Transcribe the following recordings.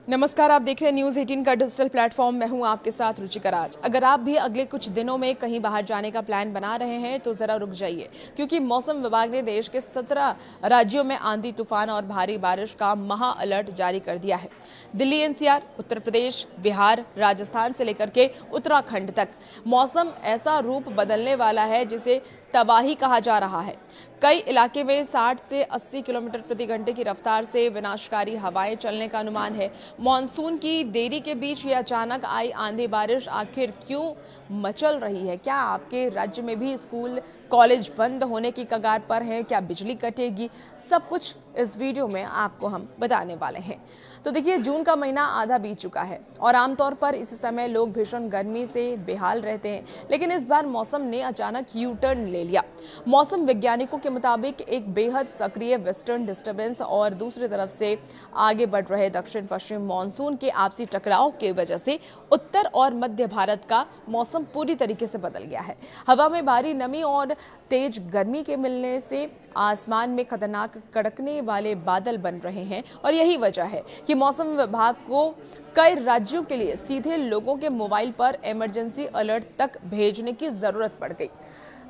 नमस्कार, आप देख रहे हैं न्यूज 18 का डिजिटल प्लेटफॉर्म। मैं हूं आपके साथ रुचिका राज। अगर आप भी अगले कुछ दिनों में कहीं बाहर जाने का प्लान बना रहे हैं तो जरा रुक जाइए, क्योंकि मौसम विभाग ने देश के 17 राज्यों में आंधी तूफान और भारी बारिश का महा अलर्ट जारी कर दिया है। दिल्ली एनसीआर, उत्तर प्रदेश, बिहार, राजस्थान से लेकर के उत्तराखंड तक मौसम ऐसा रूप बदलने वाला है जिसे तबाही कहा जा रहा है। कई इलाके में 60 से 80 किलोमीटर प्रति घंटे की रफ्तार से विनाशकारी हवाएं चलने का अनुमान है। मॉनसून की देरी के बीच ये अचानक आई आंधी बारिश आखिर क्यों मचल रही है? क्या आपके राज्य में भी स्कूल कॉलेज बंद होने की कगार पर है? क्या बिजली कटेगी? सब कुछ इस वीडियो में आपको हम बताने वाले हैं। तो देखिए, जून का महीना आधा बीत चुका है और आमतौर पर इस समय लोग भीषण गर्मी से बेहाल रहते हैं, लेकिन इस बार मौसम ने अचानक यू टर्न ले लिया। मौसम वैज्ञानिकों के मुताबिक एक बेहद सक्रिय वेस्टर्न डिस्टर्बेंस और दूसरी तरफ से आगे बढ़ रहे दक्षिण पश्चिम मानसून के आपसी टकराव की वजह से उत्तर और मध्य भारत का मौसम पूरी तरीके से बदल गया है। हवा में भारी नमी और तेज गर्मी के मिलने से आसमान में खतरनाक कड़कने वाले बादल बन रहे हैं और यही वजह है कि मौसम विभाग को कई राज्यों के लिए सीधे लोगों के मोबाइल पर इमरजेंसी अलर्ट तक भेजने की जरूरत पड़ गई।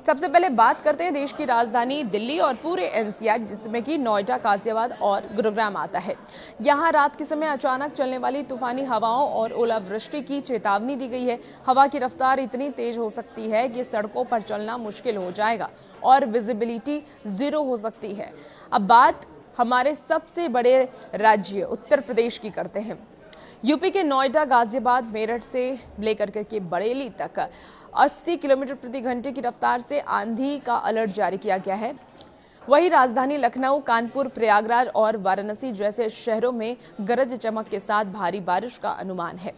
सबसे पहले बात करते हैं देश की राजधानी दिल्ली और पूरे एनसीआर, जिसमें कि नोएडा, गाजियाबाद और गुरुग्राम आता है। यहां रात के समय अचानक चलने वाली तूफानी हवाओं और ओलावृष्टि की चेतावनी दी गई है। हवा की रफ्तार इतनी तेज हो सकती है कि सड़कों पर चलना मुश्किल हो जाएगा और विजिबिलिटी 0 हो सकती है। अब बात हमारे सबसे बड़े राज्य उत्तर प्रदेश की करते हैं। यूपी के नोएडा, गाजियाबाद, मेरठ से लेकर के बरेली तक 80 किलोमीटर प्रति घंटे की रफ्तार से आंधी का अलर्ट जारी किया गया है। वहीं राजधानी लखनऊ, कानपुर, प्रयागराज और वाराणसी जैसे शहरों में गरज चमक के साथ भारी बारिश का अनुमान है।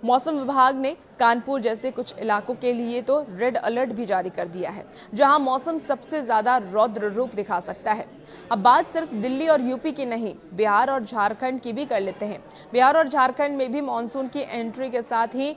मौसम विभाग ने कानपुर जैसे कुछ इलाकों के लिए तो रेड अलर्ट भी जारी कर दिया है, जहां मौसम सबसे ज्यादा रौद्र रूप दिखा सकता है। अब बात सिर्फ दिल्ली और यूपी की नहीं, बिहार और झारखंड की भी कर लेते हैं। बिहार और झारखंड में भी मानसून की एंट्री के साथ ही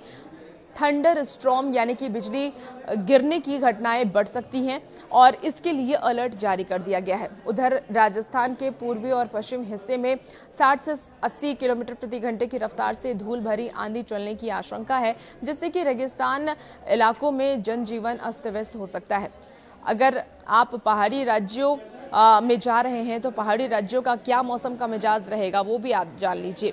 थंडर स्टॉर्म यानी कि बिजली गिरने की घटनाएं बढ़ सकती हैं और इसके लिए अलर्ट जारी कर दिया गया है। उधर राजस्थान के पूर्वी और पश्चिम हिस्से में 60 से 80 किलोमीटर प्रति घंटे की रफ्तार से धूल भरी आंधी चलने की आशंका है, जिससे कि रेगिस्तान इलाकों में जनजीवन अस्त व्यस्त हो सकता है। अगर आप पहाड़ी राज्यों में जा रहे हैं तो पहाड़ी राज्यों का क्या मौसम का मिजाज रहेगा वो भी आप जान लीजिए।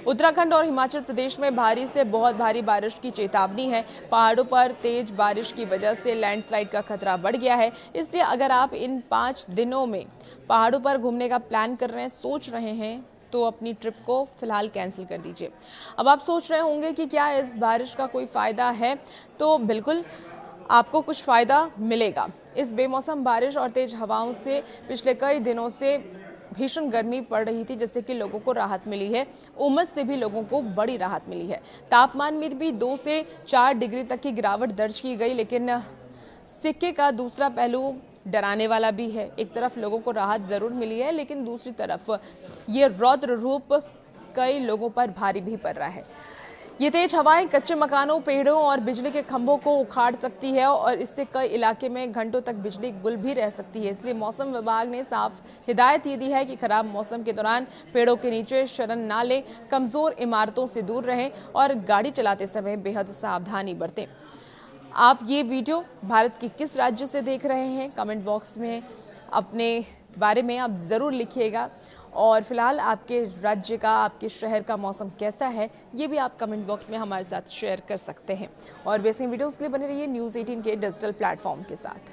उत्तराखंड और हिमाचल प्रदेश में भारी से बहुत भारी बारिश की चेतावनी है। पहाड़ों पर तेज बारिश की वजह से लैंडस्लाइड का खतरा बढ़ गया है। इसलिए अगर आप इन 5 दिनों में पहाड़ों पर घूमने का प्लान कर रहे हैं, सोच रहे हैं, तो अपनी ट्रिप को फिलहाल कैंसिल कर दीजिए। अब आप सोच रहे होंगे कि क्या इस बारिश का कोई फायदा है? तो बिल्कुल आपको कुछ फायदा मिलेगा। इस बेमौसम बारिश और तेज हवाओं से पिछले कई दिनों से भीषण गर्मी पड़ रही थी, जिससे कि लोगों को राहत मिली है। उमस से भी लोगों को बड़ी राहत मिली है। तापमान में भी 2 से 4 डिग्री तक की गिरावट दर्ज की गई, लेकिन सिक्के का दूसरा पहलू डराने वाला भी है। एक तरफ लोगों को राहत जरूर मिली है, लेकिन दूसरी तरफ ये रौद्र रूप कई लोगों पर भारी भी पड़ रहा है। ये तेज हवाएं कच्चे मकानों, पेड़ों और बिजली के खंभों को उखाड़ सकती है और इससे कई इलाके में घंटों तक बिजली गुल भी रह सकती है। इसलिए मौसम विभाग ने साफ हिदायत ये दी है कि खराब मौसम के दौरान पेड़ों के नीचे शरण ना लें, कमजोर इमारतों से दूर रहें और गाड़ी चलाते समय बेहद सावधानी बरतें। आप ये वीडियो भारत के किस राज्य से देख रहे हैं? कमेंट बॉक्स में अपने बारे में आप ज़रूर लिखिएगा और फिलहाल आपके राज्य का, आपके शहर का मौसम कैसा है ये भी आप कमेंट बॉक्स में हमारे साथ शेयर कर सकते हैं। और वैसे वीडियोस के लिए बने रहिए न्यूज़ 18 के डिजिटल प्लेटफॉर्म के साथ।